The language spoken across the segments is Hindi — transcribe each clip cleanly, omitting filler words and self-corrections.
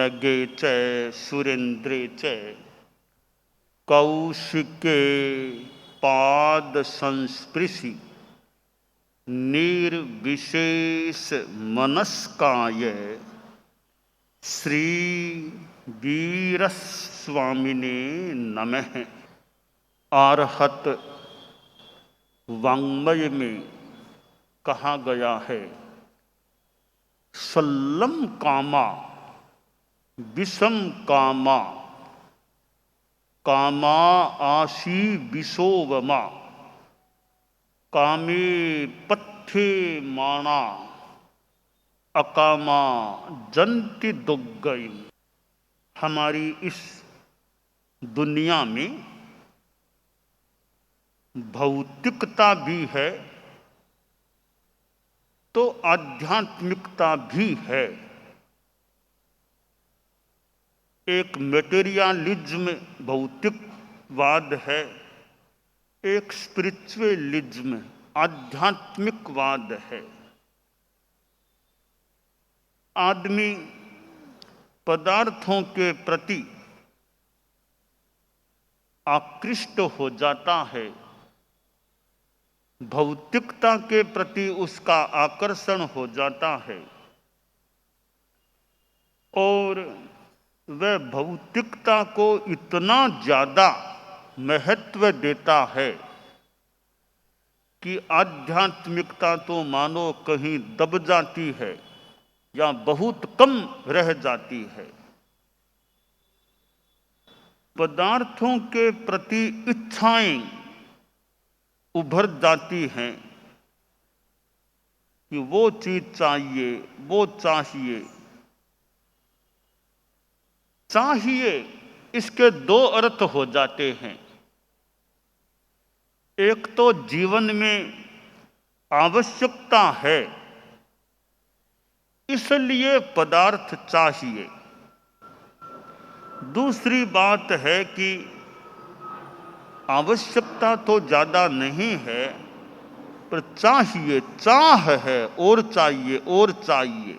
नगे च सुरेन्द्रे च कौशिके पाद संस्पृशि निर्विशेष मनस्काय श्री वीरस्वामिने नमः। आर्हत वाङ्मय में कहा गया है, सल्लम कामा विषम कामा कामा आशी विशोवमा कामे पथ्ये माणा अकामा जंति दुग्गई। हमारी इस दुनिया में भौतिकता भी है तो आध्यात्मिकता भी है। एक मेटेरियलिज्म भौतिकवाद है, एक स्पिरिचुअलिज्म आध्यात्मिकवाद है। आदमी पदार्थों के प्रति आकृष्ट हो जाता है, भौतिकता के प्रति उसका आकर्षण हो जाता है और वह भौतिकता को इतना ज़्यादा महत्व देता है कि आध्यात्मिकता तो मानो कहीं दब जाती है या बहुत कम रह जाती है। पदार्थों के प्रति इच्छाएं उभर जाती हैं कि वो चीज चाहिए, वो चाहिए। चाहिए इसके दो अर्थ हो जाते हैं। एक तो जीवन में आवश्यकता है इसलिए पदार्थ चाहिए। दूसरी बात है कि आवश्यकता तो ज़्यादा नहीं है पर चाहिए, चाह है और चाहिए और चाहिए।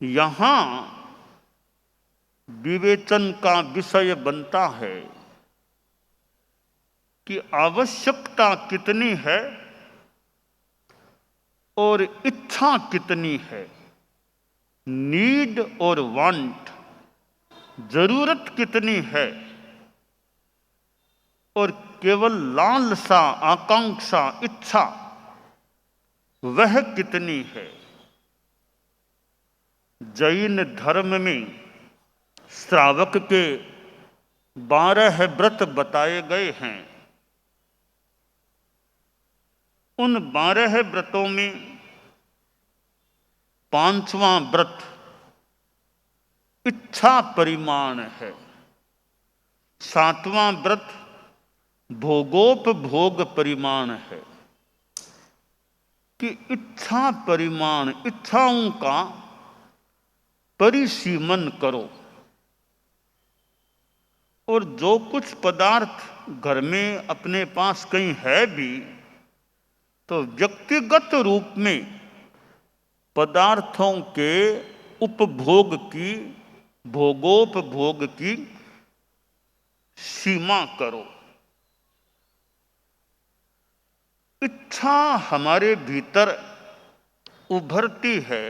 यहाँ विवेचन का विषय बनता है कि आवश्यकता कितनी है और इच्छा कितनी है। नीड और वांट, जरूरत कितनी है और केवल लालसा, आकांक्षा, इच्छा वह कितनी है। जैन धर्म में श्रावक के 12 व्रत बताए गए हैं। उन 12 व्रतों में 5वां व्रत इच्छा परिमाण है। 7वां व्रत भोगोपभोग परिमाण है कि इच्छा परिमाण, इच्छाओं का परिसीमन करो। और जो कुछ पदार्थ घर में अपने पास कहीं है भी तो व्यक्तिगत रूप में पदार्थों के उपभोग की, भोगोपभोग की सीमा करो। इच्छा हमारे भीतर उभरती है।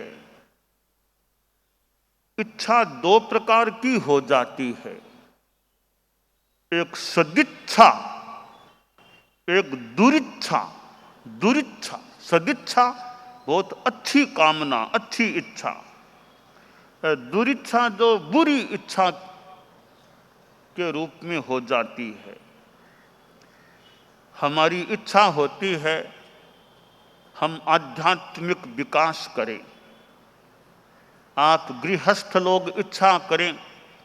इच्छा 2 प्रकार की हो जाती है, एक सदिच्छा, एक दुरिच्छा। दुरिच्छा, सदिच्छा बहुत अच्छी कामना, अच्छी इच्छा। दुरिच्छा जो बुरी इच्छा के रूप में हो जाती है। हमारी इच्छा होती है हम आध्यात्मिक विकास करें। आप गृहस्थ लोग इच्छा करें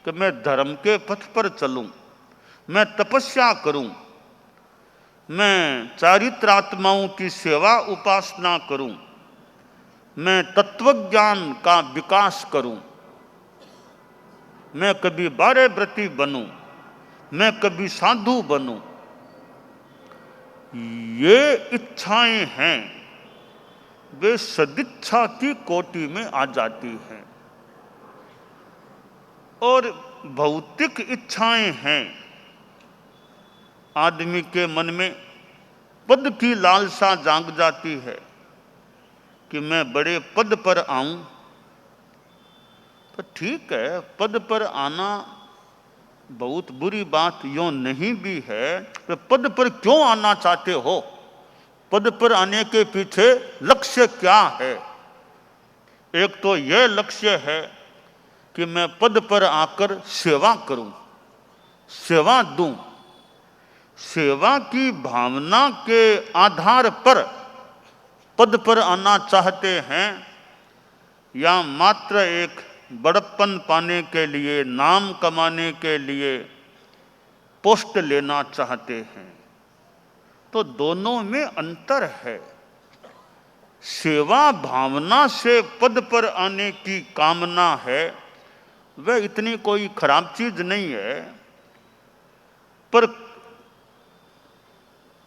कि मैं धर्म के पथ पर चलूं, मैं तपस्या करूं, मैं चारित्रात्माओं की सेवा उपासना करूं, मैं तत्वज्ञान का विकास करूं, मैं कभी 12 व्रती बनूं, मैं कभी साधु बनूं। ये इच्छाएं हैं वे सदिच्छा की कोटि में आ जाती हैं। और भौतिक इच्छाएं हैं। आदमी के मन में पद की लालसा जाग जाती है कि मैं बड़े पद पर आऊं। तो ठीक है, पद पर आना बहुत बुरी बात यूं नहीं भी है। तो पद पर क्यों आना चाहते हो? पद पर आने के पीछे लक्ष्य क्या है? एक तो यह लक्ष्य है कि मैं पद पर आकर सेवा करूं, सेवा दूं। सेवा की भावना के आधार पर पद पर आना चाहते हैं, या मात्र एक बड़प्पन पाने के लिए, नाम कमाने के लिए पोस्ट लेना चाहते हैं? तो दोनों में अंतर है। सेवा भावना से पद पर आने की कामना है, वह इतनी कोई खराब चीज नहीं है। पर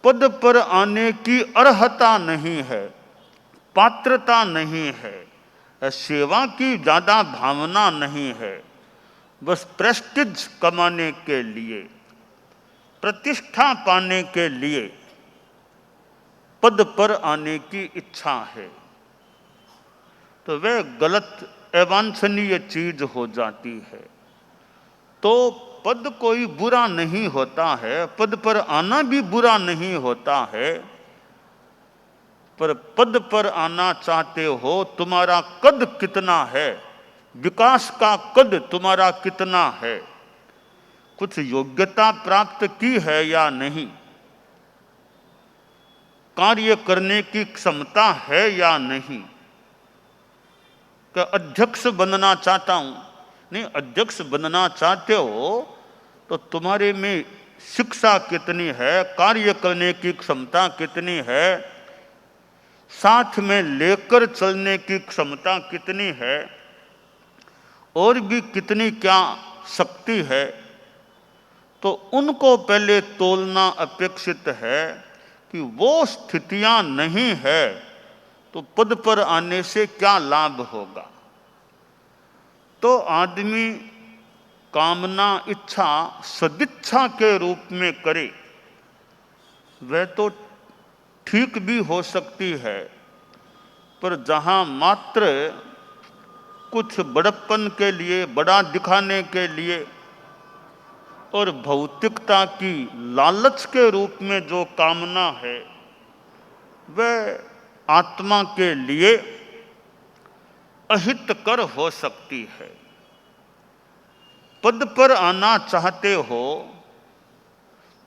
पद पर आने की अर्हता नहीं है, पात्रता नहीं है, सेवा की ज्यादा भावना नहीं है। बस प्रेस्टीज कमाने के लिए, प्रतिष्ठा पाने के लिए पद पर आने की इच्छा है। तो वह गलत अवांछनीय चीज हो जाती है। तो पद कोई बुरा नहीं होता है, पद पर आना भी बुरा नहीं होता है। पर पद पर आना चाहते हो, तुम्हारा कद कितना है, विकास का कद तुम्हारा कितना है, कुछ योग्यता प्राप्त की है या नहीं, कार्य करने की क्षमता है या नहीं। क्या अध्यक्ष बनना चाहता हूं? नहीं, अध्यक्ष बनना चाहते हो तो तुम्हारे में शिक्षा कितनी है, कार्य करने की क्षमता कितनी है, साथ में लेकर चलने की क्षमता कितनी है, और भी कितनी क्या शक्ति है। तो उनको पहले तोलना अपेक्षित है कि वो स्थितियां नहीं है तो पद पर आने से क्या लाभ होगा। तो आदमी कामना, इच्छा सदिच्छा के रूप में करे, वह तो ठीक भी हो सकती है। पर जहां मात्र कुछ बड़प्पन के लिए, बड़ा दिखाने के लिए और भौतिकता की लालच के रूप में जो कामना है, वह आत्मा के लिए अहितकर हो सकती है। पद पर आना चाहते हो,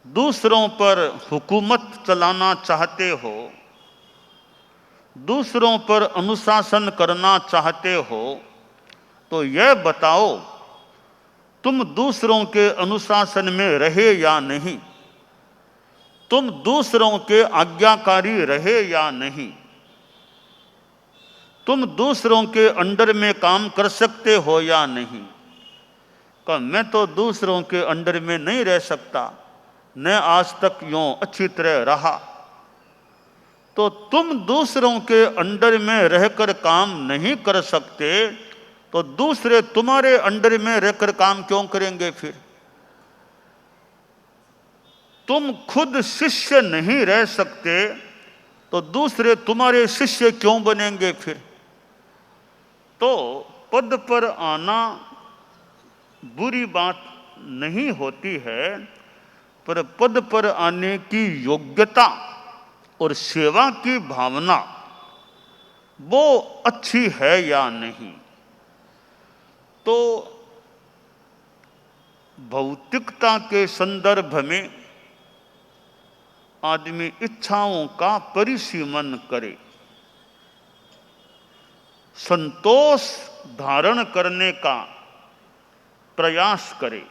दूसरों पर हुकूमत चलाना चाहते हो, दूसरों पर अनुशासन करना चाहते हो, तो यह बताओ तुम दूसरों के अनुशासन में रहे या नहीं, तुम दूसरों के आज्ञाकारी रहे या नहीं, तुम दूसरों के अंडर में काम कर सकते हो या नहीं। कहा मैं तो दूसरों के अंडर में नहीं रह सकता, न आज तक यूं अच्छी तरह रहा। तो तुम दूसरों के अंडर में रहकर काम नहीं कर सकते तो दूसरे तुम्हारे अंडर में रहकर काम क्यों करेंगे? फिर तुम खुद शिष्य नहीं रह सकते तो दूसरे तुम्हारे शिष्य क्यों बनेंगे? फिर तो पद पर आना बुरी बात नहीं होती है, पर पद पर आने की योग्यता और सेवा की भावना वो अच्छी है या नहीं। तो भौतिकता के संदर्भ में आदमी इच्छाओं का परिसीमन करे, संतोष धारण करने का प्रयास करे।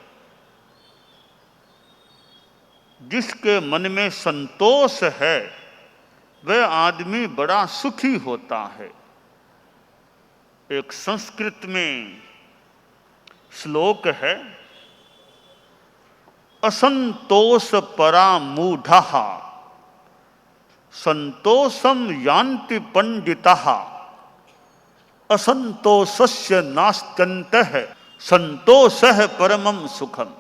जिसके मन में संतोष है वह आदमी बड़ा सुखी होता है। एक संस्कृत में श्लोक है, असंतोष परामूढ़ः संतोषम यान्ति पंडितः असंतोषस्य नास्त्यन्तः संतोषः परमम सुखम।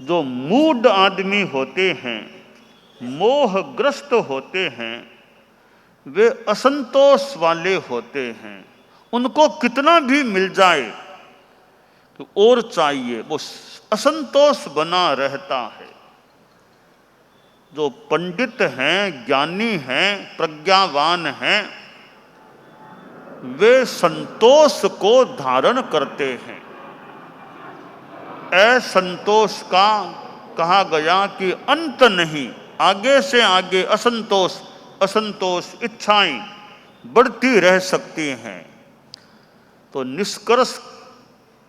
जो मूढ़ आदमी होते हैं, मोहग्रस्त होते हैं, वे असंतोष वाले होते हैं। उनको कितना भी मिल जाए तो और चाहिए, वो असंतोष बना रहता है। जो पंडित हैं, ज्ञानी हैं, प्रज्ञावान हैं, वे संतोष को धारण करते हैं। असंतोष का कहा गया कि अंत नहीं, आगे से आगे असंतोष असंतोष इच्छाएं बढ़ती रह सकती हैं। तो निष्कर्ष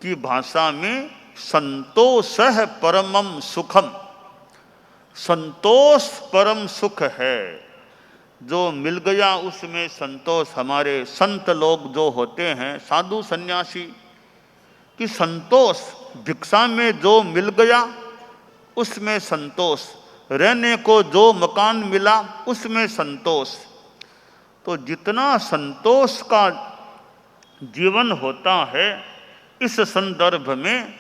की भाषा में संतोषः परमम सुखम, संतोष परम सुख है। जो मिल गया उसमें संतोष। हमारे संत लोग जो होते हैं, साधु सन्यासी, कि संतोष भिक्षा में जो मिल गया उसमें संतोष, रहने को जो मकान मिला उसमें संतोष। तो जितना संतोष का जीवन होता है, इस संदर्भ में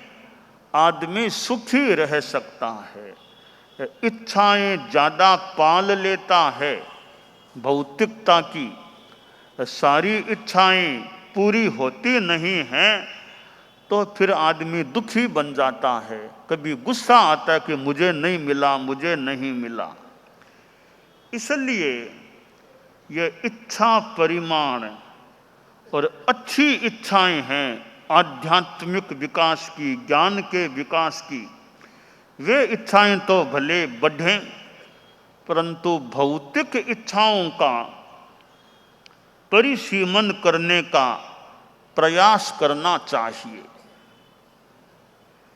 आदमी सुखी रह सकता है। इच्छाएं ज़्यादा पाल लेता है भौतिकता की, सारी इच्छाएं पूरी होती नहीं हैं, तो फिर आदमी दुखी बन जाता है। कभी गुस्सा आता है कि मुझे नहीं मिला, मुझे नहीं मिला। इसलिए ये इच्छा परिमाण और अच्छी इच्छाएं हैं आध्यात्मिक विकास की, ज्ञान के विकास की। वे इच्छाएं तो भले बढ़ें, परंतु भौतिक इच्छाओं का परिसीमन करने का प्रयास करना चाहिए।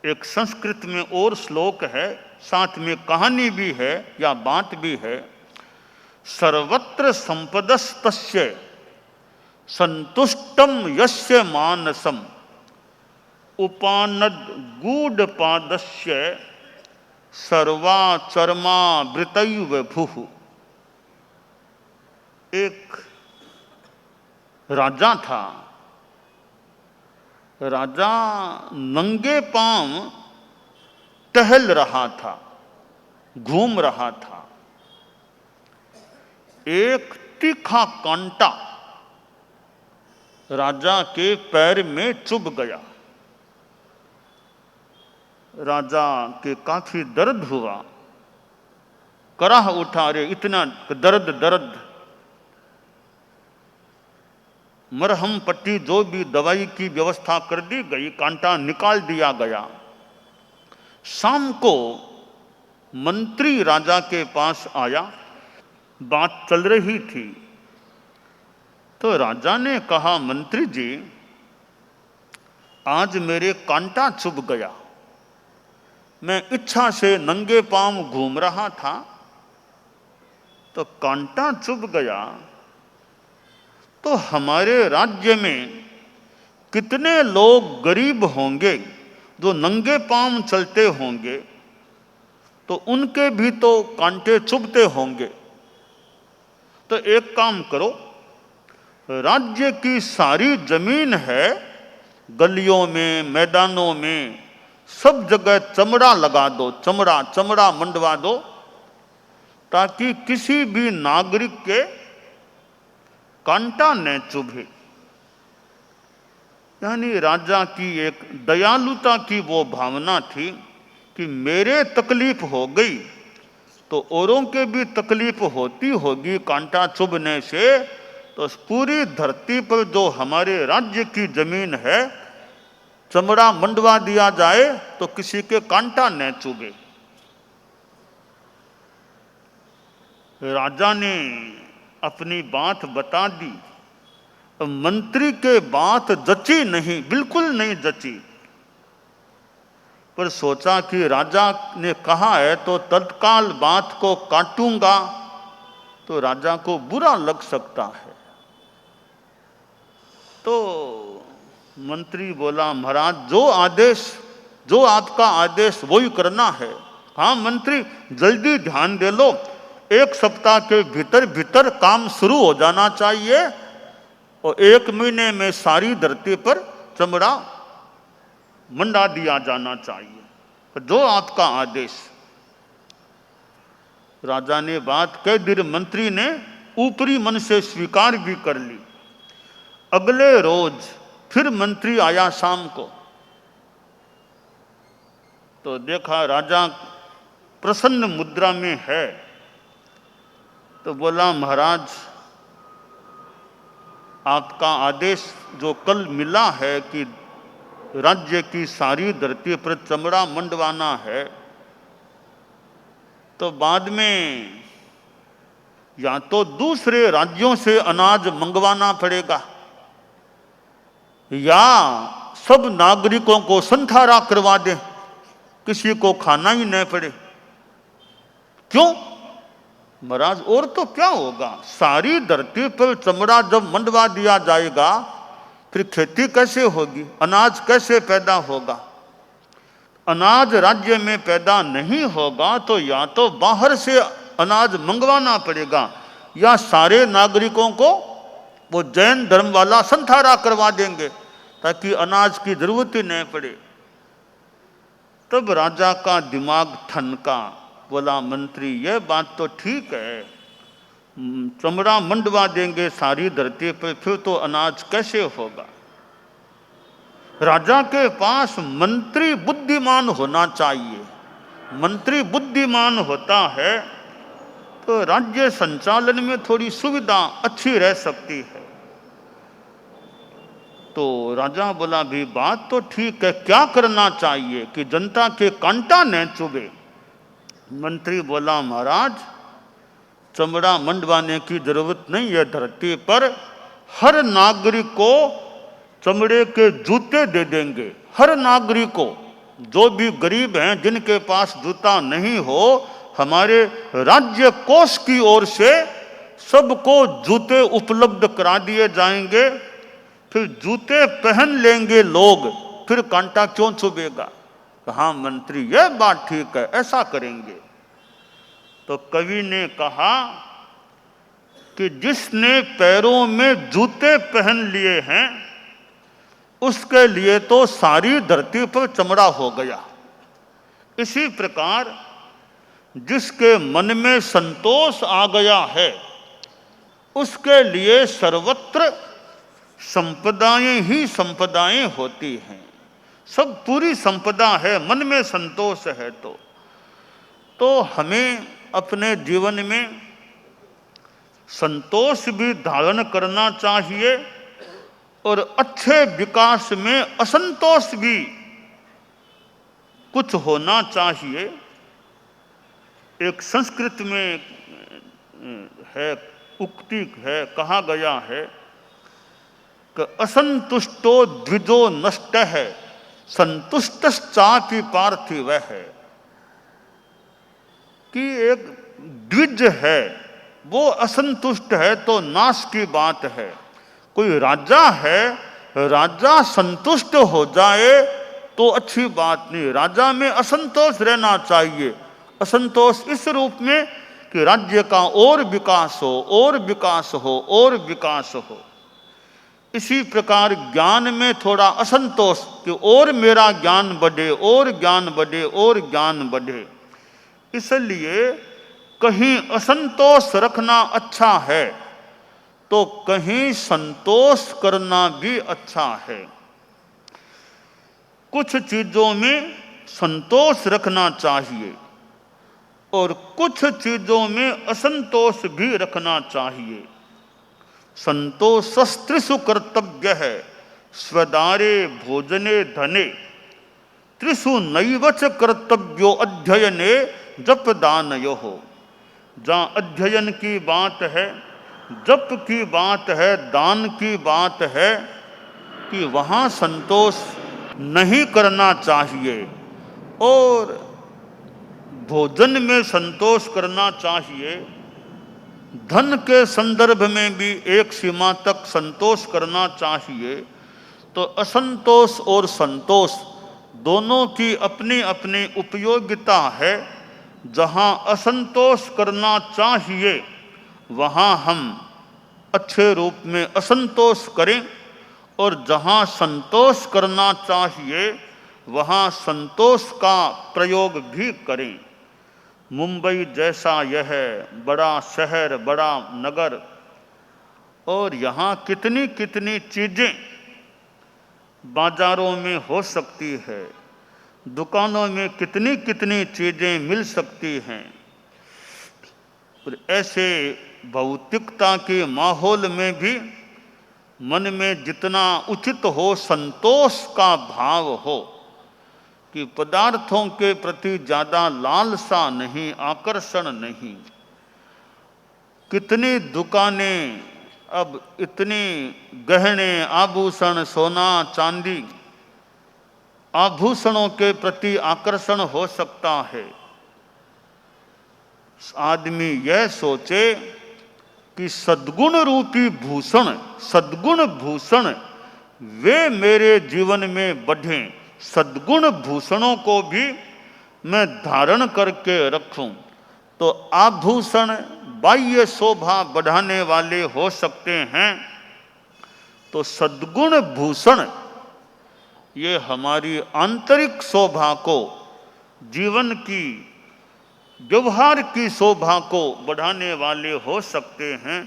एक संस्कृत में और श्लोक है, साथ में कहानी भी है या बात भी है। सर्वत्र संपदस्तस्य संतुष्टम यस्य मानसम उपानद गूढ़पादस्य सर्वाचर्मा वृतैव भुः। एक राजा था। राजा नंगे पांव टहल रहा था, घूम रहा था। एक तीखा कांटा राजा के पैर में चुभ गया। राजा के काफी दर्द हुआ, कराह उठा, अरे इतना दर्द दर्द। मरहम पट्टी जो भी दवाई की व्यवस्था कर दी गई, कांटा निकाल दिया गया। शाम को मंत्री राजा के पास आया, बात चल रही थी। तो राजा ने कहा, मंत्री जी आज मेरे कांटा चुभ गया, मैं इच्छा से नंगे पांव घूम रहा था तो कांटा चुभ गया। तो हमारे राज्य में कितने लोग गरीब होंगे जो नंगे पांव चलते होंगे, तो उनके भी तो कांटे चुभते होंगे। तो एक काम करो, राज्य की सारी जमीन है, गलियों में, मैदानों में, सब जगह चमड़ा लगा दो, चमड़ा चमड़ा मंडवा दो, ताकि किसी भी नागरिक के कांटा न चुभे। यानी राजा की एक दयालुता की वो भावना थी कि मेरे तकलीफ हो गई तो औरों के भी तकलीफ होती होगी कांटा चुभने से। तो पूरी धरती पर जो हमारे राज्य की जमीन है, चमड़ा मंडवा दिया जाए तो किसी के कांटा न चुभे। राजा ने अपनी बात बता दी। मंत्री के बात जची नहीं, बिल्कुल नहीं जची, पर सोचा कि राजा ने कहा है तो तत्काल बात को काटूंगा तो राजा को बुरा लग सकता है। तो मंत्री बोला, महाराज जो आदेश, जो आपका आदेश वही करना है। हाँ मंत्री, जल्दी ध्यान दे लो, 1 सप्ताह के भीतर भीतर काम शुरू हो जाना चाहिए और 1 महीने में सारी धरती पर चमड़ा मंडा दिया जाना चाहिए, जो आपका आदेश। राजा ने बात कह दी, मंत्री ने ऊपरी मन से स्वीकार भी कर ली। अगले रोज फिर मंत्री आया शाम को, तो देखा राजा प्रसन्न मुद्रा में है, तो बोला महाराज आपका आदेश जो कल मिला है कि राज्य की सारी धरती पर चमड़ा मंडवाना है, तो बाद में या तो दूसरे राज्यों से अनाज मंगवाना पड़ेगा या सब नागरिकों को संथारा करवा दें, किसी को खाना ही नहीं पड़े। क्यों महाराज? और तो क्या होगा, सारी धरती पर चमड़ा जब मंडवा दिया जाएगा फिर खेती कैसे होगी, अनाज कैसे पैदा होगा? अनाज राज्य में पैदा नहीं होगा तो या तो बाहर से अनाज मंगवाना पड़ेगा या सारे नागरिकों को वो जैन धर्म वाला संथारा करवा देंगे ताकि अनाज की जरूरत ही नहीं पड़े। तब राजा का दिमाग ठनका, बोला मंत्री ये बात तो ठीक है, चमड़ा मंडवा देंगे सारी धरती पर, फिर तो अनाज कैसे होगा? राजा के पास मंत्री बुद्धिमान होना चाहिए। मंत्री बुद्धिमान होता है तो राज्य संचालन में थोड़ी सुविधा अच्छी रह सकती है। तो राजा बोला भी बात तो ठीक है, क्या करना चाहिए कि जनता के कांटा न चुभे? मंत्री बोला महाराज चमड़ा मंडवाने की जरूरत नहीं है, धरती पर हर नागरिक को चमड़े के जूते दे देंगे। हर नागरिक को, जो भी गरीब हैं जिनके पास जूता नहीं हो, हमारे राज्य कोष की ओर से सबको जूते उपलब्ध करा दिए जाएंगे। फिर जूते पहन लेंगे लोग, फिर कांटा क्यों चुभेगा? हाँ मंत्री ये बात ठीक है, ऐसा करेंगे। तो कवि ने कहा कि जिसने पैरों में जूते पहन लिए हैं उसके लिए तो सारी धरती पर चमड़ा हो गया। इसी प्रकार जिसके मन में संतोष आ गया है उसके लिए सर्वत्र संपदाएं ही संपदाएं होती हैं। सब पूरी संपदा है, मन में संतोष है। तो हमें अपने जीवन में संतोष भी धारण करना चाहिए और अच्छे विकास में असंतोष भी कुछ होना चाहिए। एक संस्कृत में है, उक्ति है, कहा गया है कि असंतुष्टो द्विजो नष्ट है, संतुष्टश्चापि पार्थिव है। कि एक द्विज है वो असंतुष्ट है तो नाश की बात है। कोई राजा है, राजा संतुष्ट हो जाए तो अच्छी बात नहीं, राजा में असंतोष रहना चाहिए। असंतोष इस रूप में कि राज्य का और विकास हो, और विकास हो, और विकास हो। इसी प्रकार ज्ञान में थोड़ा असंतोष कि और मेरा ज्ञान बढ़े, और ज्ञान बढ़े, और ज्ञान बढ़े। इसलिए कहीं असंतोष रखना अच्छा है तो कहीं संतोष करना भी अच्छा है। कुछ चीजों में संतोष रखना चाहिए और कुछ चीजों में असंतोष भी रखना चाहिए। संतोषस्त्रिषु कर्तव्य है, स्वदारे भोजने धने, त्रिषु नैवच कर्तव्यो अध्ययने जप दानयो हो। जहाँ अध्ययन की बात है, जप की बात है, दान की बात है, कि वहाँ संतोष नहीं करना चाहिए और भोजन में संतोष करना चाहिए। धन के संदर्भ में भी एक सीमा तक संतोष करना चाहिए। तो असंतोष और संतोष दोनों की अपनी अपनी उपयोगिता है। जहाँ असंतोष करना चाहिए वहाँ हम अच्छे रूप में असंतोष करें और जहाँ संतोष करना चाहिए वहाँ संतोष का प्रयोग भी करें। मुंबई जैसा यह बड़ा शहर, बड़ा नगर, और यहाँ कितनी कितनी चीज़ें बाज़ारों में हो सकती है, दुकानों में कितनी कितनी चीज़ें मिल सकती हैं। और ऐसे भौतिकता के माहौल में भी मन में जितना उचित हो संतोष का भाव हो, कि पदार्थों के प्रति ज़्यादा लालसा नहीं, आकर्षण नहीं। कितनी दुकानें, अब इतनी गहने, आभूषण, सोना चांदी, आभूषणों के प्रति आकर्षण हो सकता है। आदमी यह सोचे कि सद्गुण रूपी भूषण, सद्गुण भूषण वे मेरे जीवन में बढ़ें, सद्गुण भूषणों को भी मैं धारण करके रखूं। तो आभूषण बाह्य शोभा बढ़ाने वाले हो सकते हैं, तो सद्गुण भूषण ये हमारी आंतरिक शोभा को, जीवन की, व्यवहार की शोभा को बढ़ाने वाले हो सकते हैं।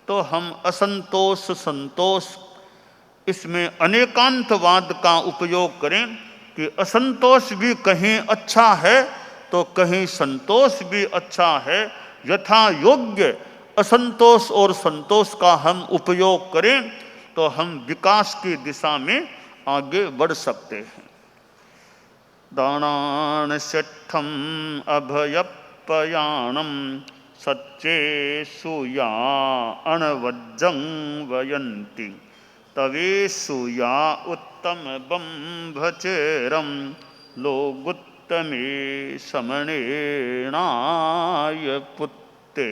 तो हम असंतोष संतोष, इसमें अनेकांतवाद का उपयोग करें कि असंतोष भी कहीं अच्छा है तो कहीं संतोष भी अच्छा है। यथा योग्य असंतोष और संतोष का हम उपयोग करें तो हम विकास की दिशा में आगे बढ़ सकते हैं। दानान शिट्ठम अभयपयाणम सच्चेषु या अणवज्जं वयन्ति तवेषु या उत्तम बंभचेरम लोगुत्तमे समणेनाय पुत्ते।